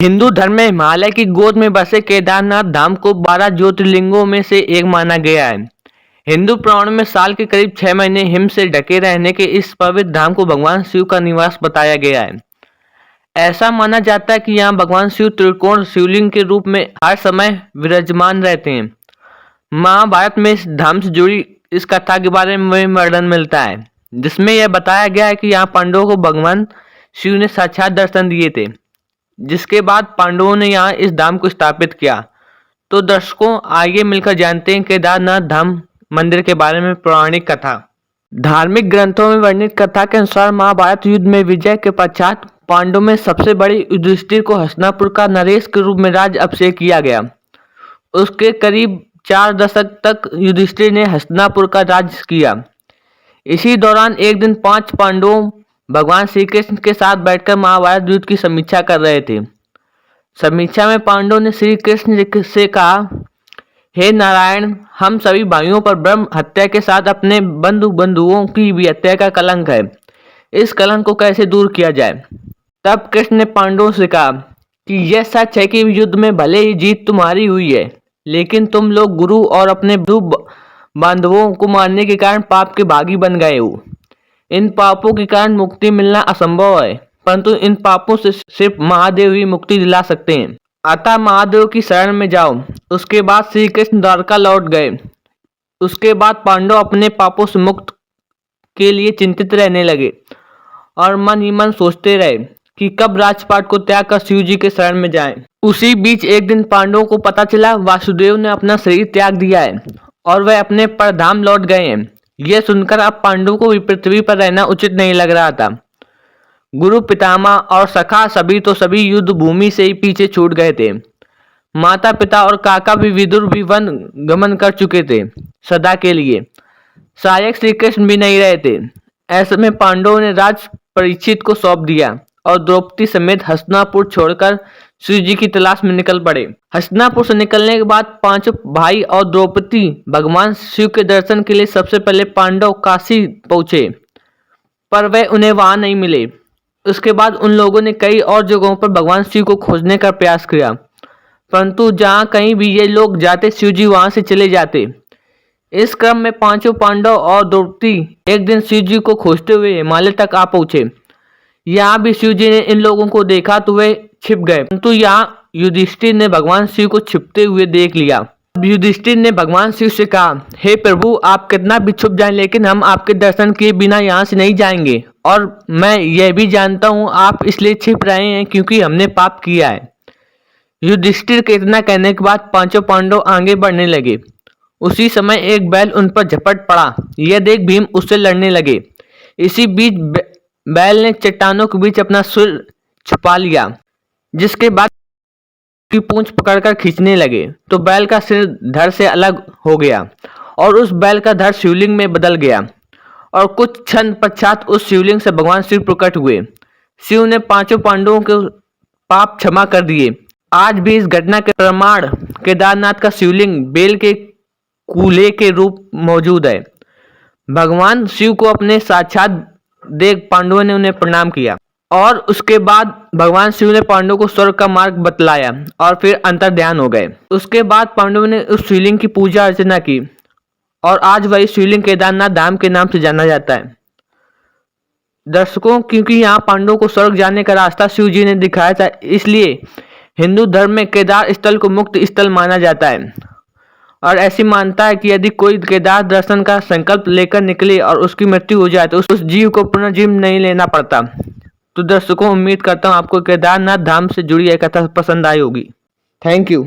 हिंदू धर्म में हिमालय की गोद में बसे केदारनाथ धाम को 12 ज्योतिर्लिंगों में से एक माना गया है। हिंदू पुराणों में साल के करीब 6 महीने हिम से ढके रहने के इस पवित्र धाम को भगवान शिव का निवास बताया गया है। ऐसा माना जाता है कि यहाँ भगवान शिव त्रिकोण शिवलिंग के रूप में हर समय विराजमान रहते हैं। महाभारत में इस धाम से जुड़ी इस कथा के बारे में वर्णन मिलता है, जिसमें यह बताया गया है कि यहाँ पांडवों को भगवान शिव ने साक्षात दर्शन दिए थे, जिसके बाद पांडवों ने यहाँ इस धाम को स्थापित किया। तो दर्शकों, आइए मिलकर जानते हैं केदारनाथ धाम मंदिर के बारे में पौराणिक कथा। धार्मिक ग्रंथों में वर्णित कथा के अनुसार महाभारत युद्ध में विजय के पश्चात पांडवों में सबसे बड़े युधिष्ठिर को हस्तिनापुर का नरेश के रूप में राज अभिषेक किया गया। उसके करीब 4 दशक तक युधिष्ठिर ने हस्तिनापुर का राज किया। इसी दौरान एक दिन 5 पांडवों भगवान श्री कृष्ण के साथ बैठकर महाभारत युद्ध की समीक्षा कर रहे थे। समीक्षा में पांडवों ने श्री कृष्ण से कहा, हे नारायण, हम सभी भाइयों पर ब्रह्म हत्या के साथ अपने बंधुओं की भी हत्या का कलंक है। इस कलंक को कैसे दूर किया जाए? तब कृष्ण ने पांडवों से कहा कि यह सच है कि युद्ध में भले ही जीत तुम्हारी हुई है, लेकिन तुम लोग गुरु और अपने बांधवों को मारने के कारण पाप के भागी बन गए हो। इन पापों के कारण मुक्ति मिलना असंभव है, परंतु इन पापों से सिर्फ महादेव ही मुक्ति दिला सकते हैं। अतः महादेव की शरण में जाओ। उसके बाद श्री कृष्ण द्वारका लौट गए। उसके बाद पांडव अपने पापों से मुक्त के लिए चिंतित रहने लगे और मन ही मन सोचते रहे कि कब राजपाट को त्याग कर शिव जी के शरण में जाएं। उसी बीच एक दिन पांडवों को पता चला वासुदेव ने अपना शरीर त्याग दिया है और वह अपने परधाम लौट गए हैं। यह सुनकर अब पांडवों को भी पृथ्वी पर रहना उचित नहीं लग रहा था। गुरु, पितामह और सखा सभी युद्ध भूमि से ही पीछे छूट गए थे। माता पिता और काका भी विदुर भी वन गमन कर चुके थे सदा के लिए। सहायक श्री कृष्ण भी नहीं रहे थे। ऐसे में पांडवों ने राज परीक्षित को सौंप दिया और द्रौपदी समेत हस्तिनापुर छोड़कर शिव जी की तलाश में निकल पड़े। हस्तिनापुर से निकलने के बाद 5 भाई और द्रौपदी भगवान शिव के दर्शन के लिए सबसे पहले पांडव काशी पहुंचे, पर वे उन्हें वहां नहीं मिले। उसके बाद उन लोगों ने कई और जगहों पर भगवान शिव को खोजने का प्रयास किया, परंतु जहां कहीं भी ये लोग जाते शिव जी वहां से चले जाते। इस क्रम में 5 पांडव और द्रौपदी एक दिन शिव जी को खोजते हुए हिमालय तक आ पहुंचे। यहाँ भी शिव जी ने इन लोगों को देखा तो वे छिप गए, परंतु यहाँ युधिष्ठिर ने भगवान शिव को छिपते हुए देख लिया। युधिष्ठिर ने भगवान शिव से कहा, हे प्रभु, आप कितना भी छुप जाएं, लेकिन हम आपके दर्शन किए बिना यहाँ से नहीं जाएंगे। और मैं यह भी जानता हूँ आप इसलिए छिप रहे हैं क्योंकि हमने पाप किया है। युधिष्ठिर के इतना कहने के बाद 5 पांडव आगे बढ़ने लगे। उसी समय एक बैल उन पर झपट पड़ा। यह देख भीम उससे लड़ने लगे। इसी बीच बैल ने चट्टानों के बीच अपना सिर छुपा लिया, जिसके बाद की पूंछ पकड़कर खींचने लगे तो बैल का सिर धड़ से अलग हो गया और उस बैल का धड़ शिवलिंग में बदल गया और कुछ क्षण पश्चात उस शिवलिंग से भगवान शिव प्रकट हुए। शिव ने 5 पांडवों के पाप क्षमा कर दिए। आज भी इस घटना के प्रमाण केदारनाथ का शिवलिंग बेल के कूल्हे के रूप मौजूद है। भगवान शिव को अपने साक्षात देख पांडवों ने उन्हें प्रणाम किया और उसके बाद भगवान शिव ने पांडवों को स्वर्ग का मार्ग बतलाया और फिर अंतर ध्यान हो गए। उसके बाद पांडवों ने उस शिवलिंग की पूजा अर्चना की और आज वही शिवलिंग केदारनाथ धाम के नाम से जाना जाता है। दर्शकों, क्योंकि यहाँ पांडवों को स्वर्ग जाने का रास्ता शिव जी ने दिखाया था, इसलिए हिंदू धर्म में केदार स्थल को मुक्त स्थल माना जाता है और ऐसी मानता है कि यदि कोई केदार दर्शन का संकल्प लेकर निकले और उसकी मृत्यु हो जाए तो उस जीव को पुनर्जन्म नहीं लेना पड़ता। तो दर्शकों, उम्मीद करता हूँ आपको केदारनाथ धाम से जुड़ी यह कथा पसंद आई होगी। Thank you.